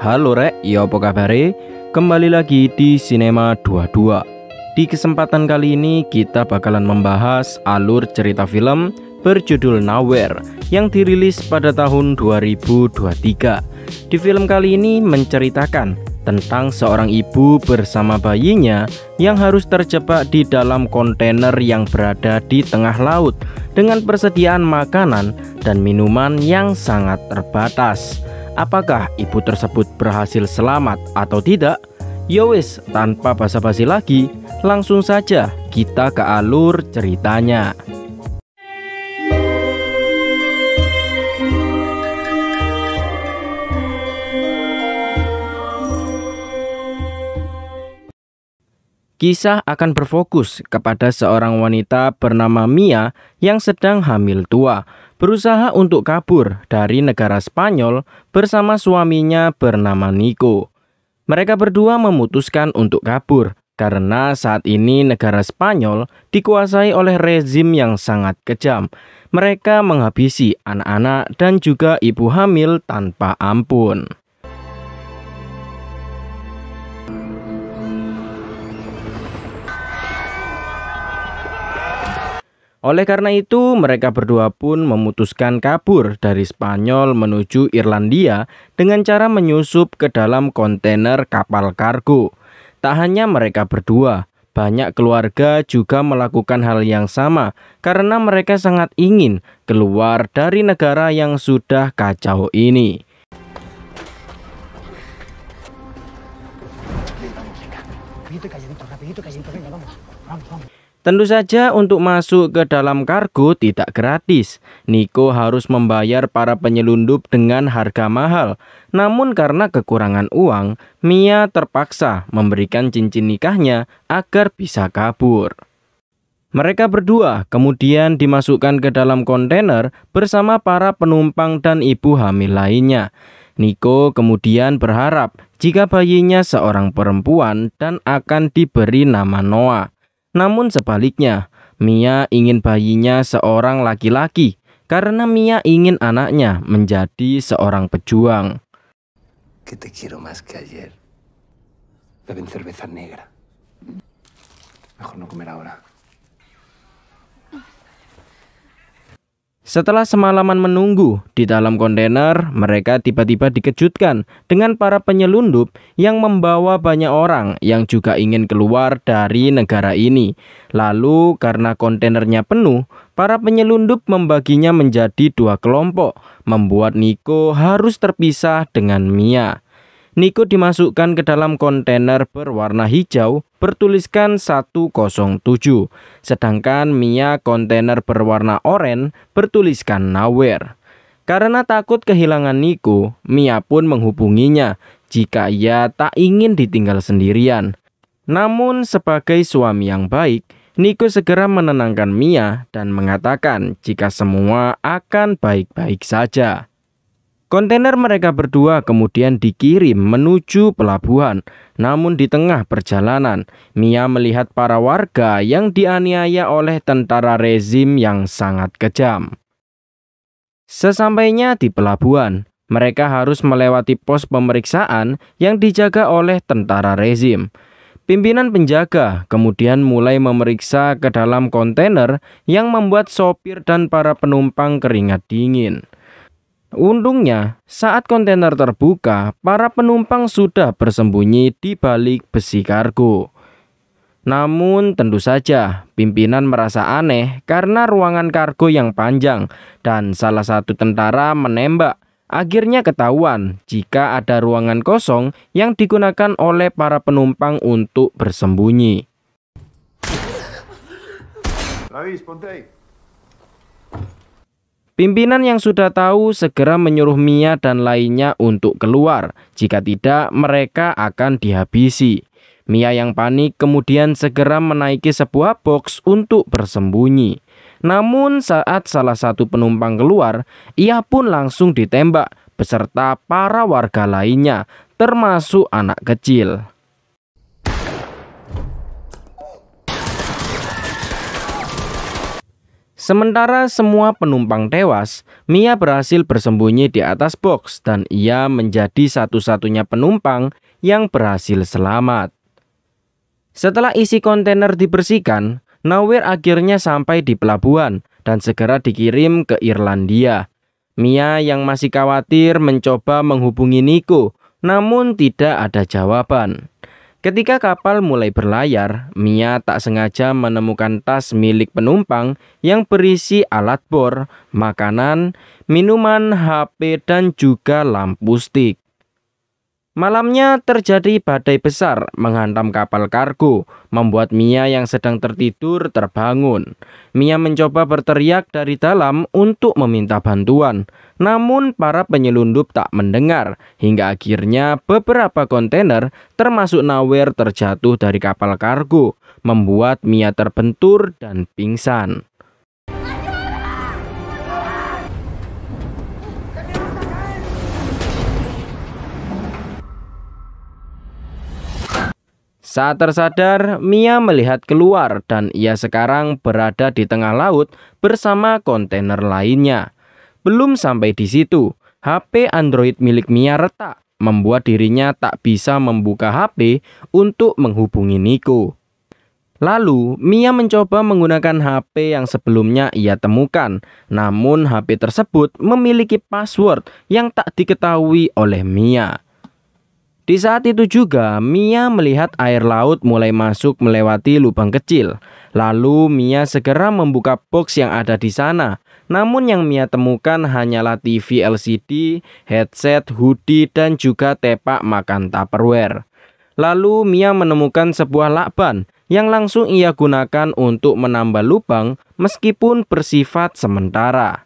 Halo rek, ya apa kabare? Kembali lagi di Cinema 22. Di kesempatan kali ini kita bakalan membahas alur cerita film berjudul Nowhere yang dirilis pada tahun 2023. Di film kali ini menceritakan tentang seorang ibu bersama bayinya yang harus terjebak di dalam kontainer yang berada di tengah laut dengan persediaan makanan dan minuman yang sangat terbatas. Apakah ibu tersebut berhasil selamat atau tidak? Yowis, tanpa basa-basi lagi, langsung saja kita ke alur ceritanya. Kisah akan berfokus kepada seorang wanita bernama Mia yang sedang hamil tua, berusaha untuk kabur dari negara Spanyol bersama suaminya bernama Nico. Mereka berdua memutuskan untuk kabur karena saat ini negara Spanyol dikuasai oleh rezim yang sangat kejam. Mereka menghabisi anak-anak dan juga ibu hamil tanpa ampun. Oleh karena itu, mereka berdua pun memutuskan kabur dari Spanyol menuju Irlandia dengan cara menyusup ke dalam kontainer kapal kargo. Tak hanya mereka berdua, banyak keluarga juga melakukan hal yang sama karena mereka sangat ingin keluar dari negara yang sudah kacau ini. Tentu saja untuk masuk ke dalam kargo tidak gratis. Nico harus membayar para penyelundup dengan harga mahal. Namun karena kekurangan uang, Mia terpaksa memberikan cincin nikahnya agar bisa kabur. Mereka berdua kemudian dimasukkan ke dalam kontainer bersama para penumpang dan ibu hamil lainnya. Nico kemudian berharap jika bayinya seorang perempuan dan akan diberi nama Noah. Namun sebaliknya, Mia ingin bayinya seorang laki-laki karena Mia ingin anaknya menjadi seorang pejuang. Que te quiero más que ayer. Beben cerveza negra. Mejor no comer ahora. Setelah semalaman menunggu di dalam kontainer, mereka tiba-tiba dikejutkan dengan para penyelundup yang membawa banyak orang yang juga ingin keluar dari negara ini. Lalu karena kontainernya penuh, para penyelundup membaginya menjadi dua kelompok, membuat Nico harus terpisah dengan Mia. Nico dimasukkan ke dalam kontainer berwarna hijau bertuliskan 107, sedangkan Mia kontainer berwarna oranye bertuliskan Nowhere. Karena takut kehilangan Nico, Mia pun menghubunginya jika ia tak ingin ditinggal sendirian. Namun sebagai suami yang baik, Nico segera menenangkan Mia dan mengatakan jika semua akan baik-baik saja. Kontainer mereka berdua kemudian dikirim menuju pelabuhan. Namun di tengah perjalanan, Mia melihat para warga yang dianiaya oleh tentara rezim yang sangat kejam. Sesampainya di pelabuhan, mereka harus melewati pos pemeriksaan yang dijaga oleh tentara rezim. Pimpinan penjaga kemudian mulai memeriksa ke dalam kontainer yang membuat sopir dan para penumpang keringat dingin. Untungnya, saat kontainer terbuka, para penumpang sudah bersembunyi di balik besi kargo. Namun tentu saja, pimpinan merasa aneh karena ruangan kargo yang panjang dan salah satu tentara menembak. Akhirnya ketahuan jika ada ruangan kosong yang digunakan oleh para penumpang untuk bersembunyi. Pimpinan yang sudah tahu segera menyuruh Mia dan lainnya untuk keluar, jika tidak mereka akan dihabisi. Mia yang panik kemudian segera menaiki sebuah box untuk bersembunyi. Namun saat salah satu penumpang keluar, ia pun langsung ditembak beserta para warga lainnya, termasuk anak kecil. Sementara semua penumpang tewas, Mia berhasil bersembunyi di atas box dan ia menjadi satu-satunya penumpang yang berhasil selamat. Setelah isi kontainer dibersihkan, Nowhere akhirnya sampai di pelabuhan dan segera dikirim ke Irlandia. Mia yang masih khawatir mencoba menghubungi Nico, namun tidak ada jawaban. Ketika kapal mulai berlayar, Mia tak sengaja menemukan tas milik penumpang yang berisi alat bor, makanan, minuman, HP, dan juga lampu stik. Malamnya terjadi badai besar menghantam kapal kargo, membuat Mia yang sedang tertidur terbangun. Mia mencoba berteriak dari dalam untuk meminta bantuan, namun para penyelundup tak mendengar, hingga akhirnya beberapa kontainer termasuk Nowhere terjatuh dari kapal kargo, membuat Mia terbentur dan pingsan. Saat tersadar, Mia melihat keluar dan ia sekarang berada di tengah laut bersama kontainer lainnya. Belum sampai di situ, HP Android milik Mia retak, membuat dirinya tak bisa membuka HP untuk menghubungi Nico. Lalu, Mia mencoba menggunakan HP yang sebelumnya ia temukan, namun HP tersebut memiliki password yang tak diketahui oleh Mia. Di saat itu juga, Mia melihat air laut mulai masuk melewati lubang kecil. Lalu Mia segera membuka box yang ada di sana. Namun yang Mia temukan hanyalah TV LCD, headset, hoodie, dan juga tepak makan Tupperware. Lalu Mia menemukan sebuah lakban yang langsung ia gunakan untuk menambal lubang meskipun bersifat sementara.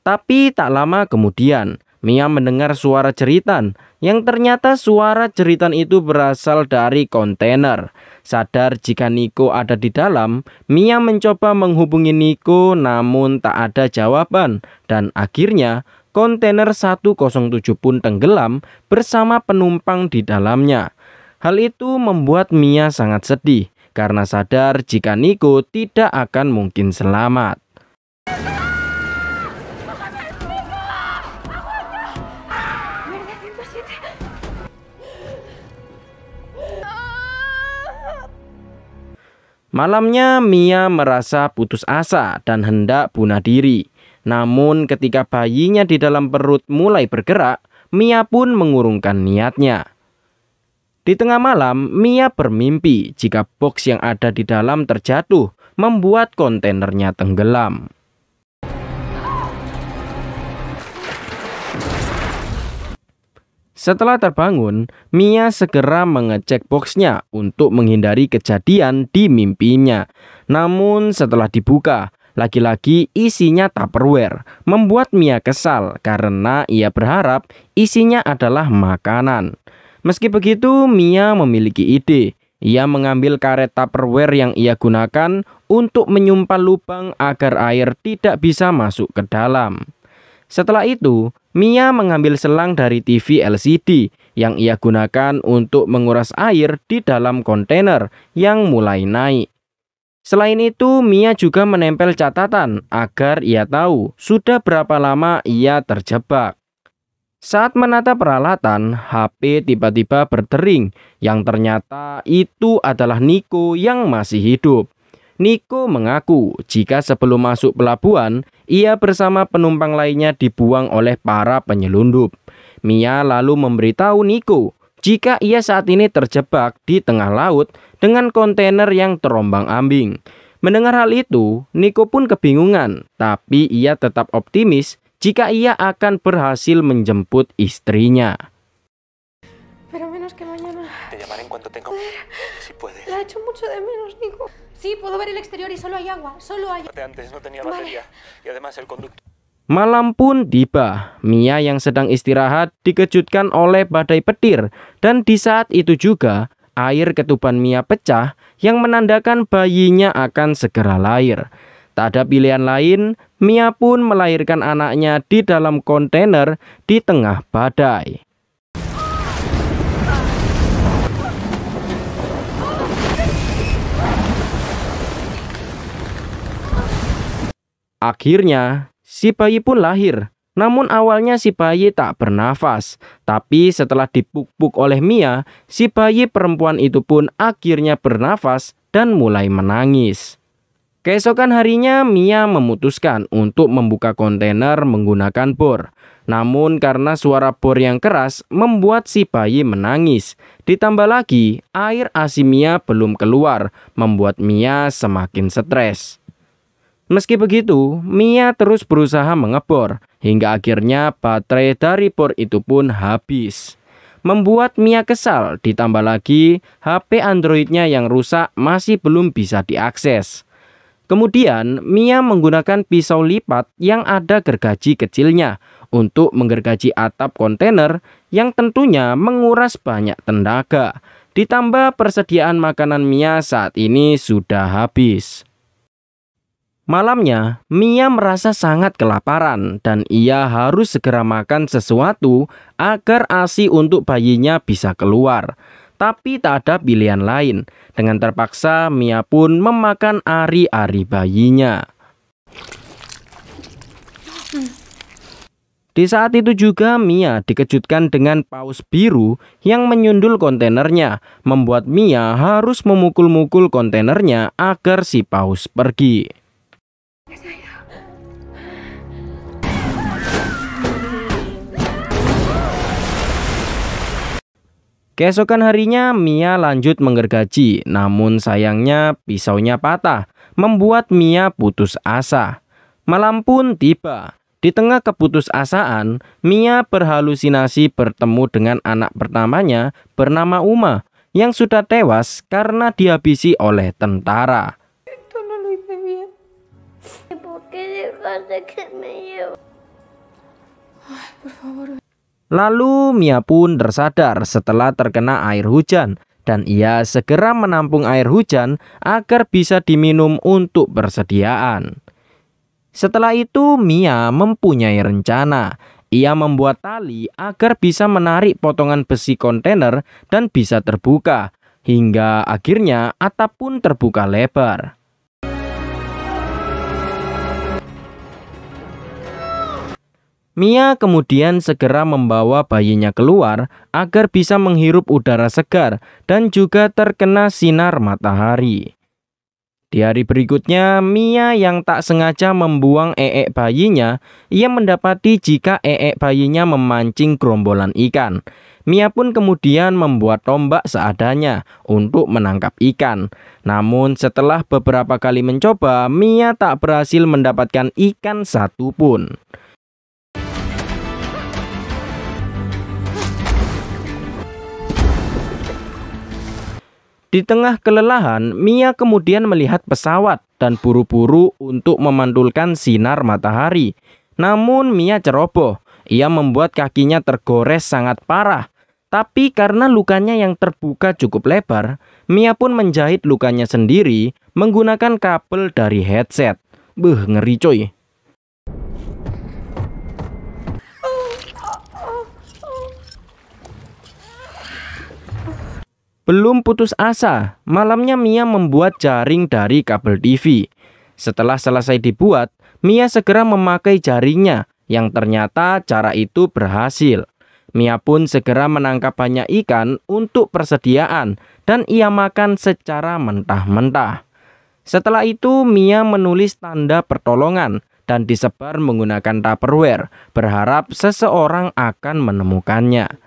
Tapi tak lama kemudian, Mia mendengar suara jeritan, yang ternyata suara jeritan itu berasal dari kontainer. Sadar jika Nico ada di dalam, Mia mencoba menghubungi Nico namun tak ada jawaban. Dan akhirnya kontainer 107 pun tenggelam bersama penumpang di dalamnya. Hal itu membuat Mia sangat sedih karena sadar jika Nico tidak akan mungkin selamat. Malamnya Mia merasa putus asa dan hendak bunuh diri. Namun ketika bayinya di dalam perut mulai bergerak, Mia pun mengurungkan niatnya. Di tengah malam, Mia bermimpi jika box yang ada di dalam terjatuh, membuat kontainernya tenggelam. Setelah terbangun, Mia segera mengecek boxnya untuk menghindari kejadian di mimpinya. Namun setelah dibuka, lagi-lagi isinya Tupperware, membuat Mia kesal karena ia berharap isinya adalah makanan. Meski begitu, Mia memiliki ide. Ia mengambil karet Tupperware yang ia gunakan untuk menyumpal lubang agar air tidak bisa masuk ke dalam. Setelah itu, Mia mengambil selang dari TV LCD yang ia gunakan untuk menguras air di dalam kontainer yang mulai naik. Selain itu, Mia juga menempel catatan agar ia tahu sudah berapa lama ia terjebak. Saat menata peralatan, HP tiba-tiba berdering yang ternyata itu adalah Nico yang masih hidup. Nico mengaku jika sebelum masuk pelabuhan, ia bersama penumpang lainnya dibuang oleh para penyelundup. Mia lalu memberitahu Nico jika ia saat ini terjebak di tengah laut dengan kontainer yang terombang-ambing. Mendengar hal itu, Nico pun kebingungan, tapi ia tetap optimis jika ia akan berhasil menjemput istrinya. Pero menos que mañana. Te llamaré en cuanto tenga... Si puedes. La echo mucho de menos, Nico. Sí, puedo ver el exterior y solo hay agua, solo hay... Antes no tenía batería. Y además el conductor... Malam pun tiba. Mia yang sedang istirahat dikejutkan oleh badai petir. Dan di saat itu juga, air ketuban Mia pecah yang menandakan bayinya akan segera lahir. Tak ada pilihan lain, Mia pun melahirkan anaknya di dalam kontainer di tengah badai. Akhirnya, si bayi pun lahir. Namun awalnya si bayi tak bernafas. Tapi setelah dipuk-puk oleh Mia, si bayi perempuan itu pun akhirnya bernafas dan mulai menangis. Keesokan harinya Mia memutuskan untuk membuka kontainer menggunakan bor. Namun karena suara bor yang keras membuat si bayi menangis. Ditambah lagi air ASI Mia belum keluar, membuat Mia semakin stres. Meski begitu, Mia terus berusaha mengebor hingga akhirnya baterai dari bor itu pun habis. Membuat Mia kesal, ditambah lagi HP Androidnya yang rusak masih belum bisa diakses. Kemudian Mia menggunakan pisau lipat yang ada gergaji kecilnya untuk menggergaji atap kontainer yang tentunya menguras banyak tenaga. Ditambah persediaan makanan Mia saat ini sudah habis. Malamnya, Mia merasa sangat kelaparan dan ia harus segera makan sesuatu agar ASI untuk bayinya bisa keluar. Tapi tak ada pilihan lain. Dengan terpaksa, Mia pun memakan ari-ari bayinya. Di saat itu juga Mia dikejutkan dengan paus biru yang menyundul kontainernya, membuat Mia harus memukul-mukul kontainernya agar si paus pergi. Keesokan harinya Mia lanjut menggergaji, namun sayangnya pisaunya patah, membuat Mia putus asa. Malam pun tiba. Di tengah keputusasaan, Mia berhalusinasi bertemu dengan anak pertamanya bernama Uma, yang sudah tewas karena dihabisi oleh tentara. Esto no lo hice bien. ¿Por qué dejaste que me lleve? Ay, por favor. Lalu Mia pun tersadar setelah terkena air hujan dan ia segera menampung air hujan agar bisa diminum untuk persediaan. Setelah itu Mia mempunyai rencana. Ia membuat tali agar bisa menarik potongan besi kontainer dan bisa terbuka. Hingga akhirnya atap pun terbuka lebar. Mia kemudian segera membawa bayinya keluar agar bisa menghirup udara segar dan juga terkena sinar matahari. Di hari berikutnya, Mia yang tak sengaja membuang eek bayinya, ia mendapati jika eek bayinya memancing gerombolan ikan. Mia pun kemudian membuat tombak seadanya untuk menangkap ikan. Namun setelah beberapa kali mencoba, Mia tak berhasil mendapatkan ikan satupun. Di tengah kelelahan, Mia kemudian melihat pesawat dan buru-buru untuk memantulkan sinar matahari. Namun Mia ceroboh, ia membuat kakinya tergores sangat parah. Tapi karena lukanya yang terbuka cukup lebar, Mia pun menjahit lukanya sendiri menggunakan kabel dari headset. Ngeri coy. Belum putus asa, malamnya Mia membuat jaring dari kabel TV. Setelah selesai dibuat, Mia segera memakai jaringnya, yang ternyata cara itu berhasil. Mia pun segera menangkap banyak ikan untuk persediaan, dan ia makan secara mentah-mentah. Setelah itu, Mia menulis tanda pertolongan, dan disebar menggunakan Tupperware, berharap seseorang akan menemukannya.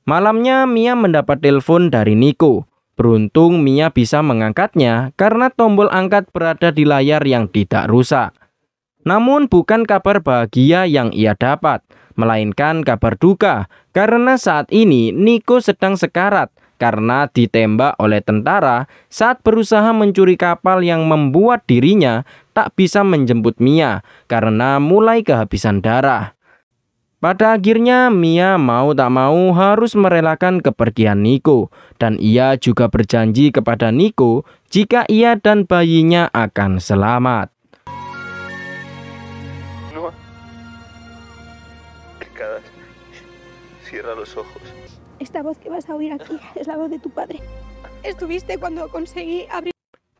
Malamnya Mia mendapat telepon dari Nico. Beruntung Mia bisa mengangkatnya karena tombol angkat berada di layar yang tidak rusak. Namun bukan kabar bahagia yang ia dapat, melainkan kabar duka karena saat ini Nico sedang sekarat karena ditembak oleh tentara saat berusaha mencuri kapal yang membuat dirinya tak bisa menjemput Mia karena mulai kehabisan darah. Pada akhirnya Mia mau tak mau harus merelakan kepergian Nico dan ia juga berjanji kepada Nico jika ia dan bayinya akan selamat. No. Te cagas. Cierra los ojos. Esta voz que vas a oír aquí es la voz de tu padre. Estuviste cuando conseguí abrir.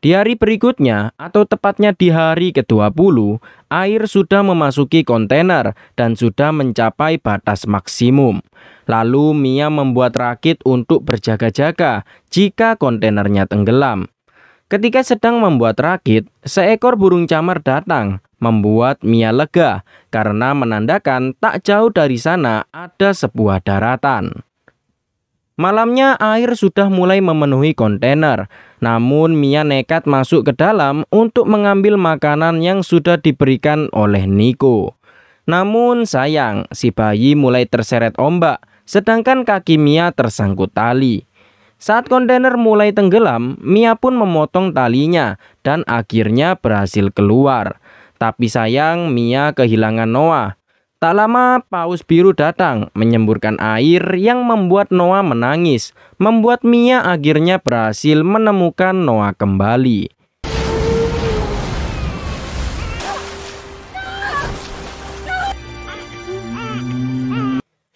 Di hari berikutnya, atau tepatnya di hari ke-20, air sudah memasuki kontainer dan sudah mencapai batas maksimum. Lalu Mia membuat rakit untuk berjaga-jaga jika kontainernya tenggelam. Ketika sedang membuat rakit, seekor burung camar datang, membuat Mia lega karena menandakan tak jauh dari sana ada sebuah daratan. Malamnya air sudah mulai memenuhi kontainer, namun Mia nekat masuk ke dalam untuk mengambil makanan yang sudah diberikan oleh Nico. Namun sayang, si bayi mulai terseret ombak, sedangkan kaki Mia tersangkut tali. Saat kontainer mulai tenggelam, Mia pun memotong talinya dan akhirnya berhasil keluar. Tapi sayang, Mia kehilangan Noah. Tak lama paus biru datang menyemburkan air yang membuat Noah menangis, membuat Mia akhirnya berhasil menemukan Noah kembali.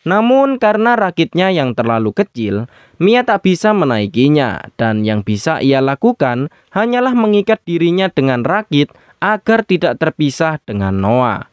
Namun karena rakitnya yang terlalu kecil, Mia tak bisa menaikinya dan yang bisa ia lakukan hanyalah mengikat dirinya dengan rakit agar tidak terpisah dengan Noah.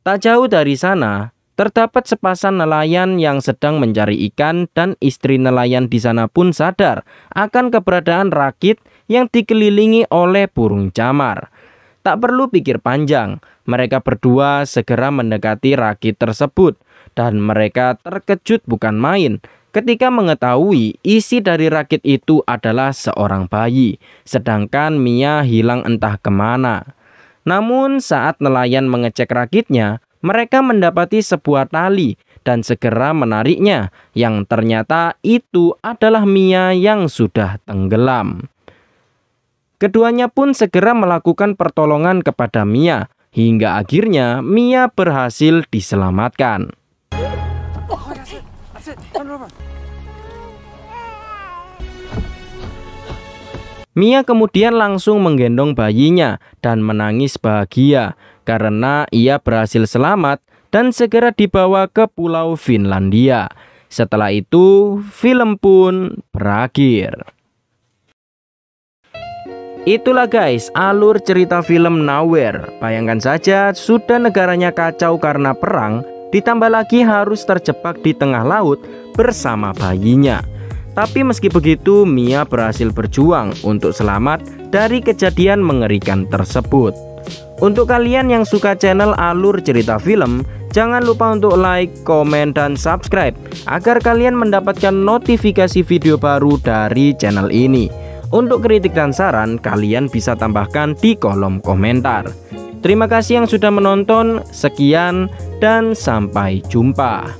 Tak jauh dari sana, terdapat sepasang nelayan yang sedang mencari ikan dan istri nelayan di sana pun sadar akan keberadaan rakit yang dikelilingi oleh burung camar. Tak perlu pikir panjang, mereka berdua segera mendekati rakit tersebut dan mereka terkejut bukan main ketika mengetahui isi dari rakit itu adalah seorang bayi, sedangkan Mia hilang entah kemana. Namun saat nelayan mengecek rakitnya, mereka mendapati sebuah tali dan segera menariknya, yang ternyata itu adalah Mia yang sudah tenggelam. Keduanya pun segera melakukan pertolongan kepada Mia, hingga akhirnya Mia berhasil diselamatkan. Mia kemudian langsung menggendong bayinya dan menangis bahagia karena ia berhasil selamat dan segera dibawa ke pulau Finlandia. Setelah itu, film pun berakhir. Itulah guys, alur cerita film Nowhere. Bayangkan saja, sudah negaranya kacau karena perang, ditambah lagi harus terjebak di tengah laut bersama bayinya. Tapi meski begitu, Mia berhasil berjuang untuk selamat dari kejadian mengerikan tersebut. Untuk kalian yang suka channel alur cerita film, jangan lupa untuk like, komen, dan subscribe agar kalian mendapatkan notifikasi video baru dari channel ini. Untuk kritik dan saran, kalian bisa tambahkan di kolom komentar. Terima kasih yang sudah menonton, sekian, dan sampai jumpa.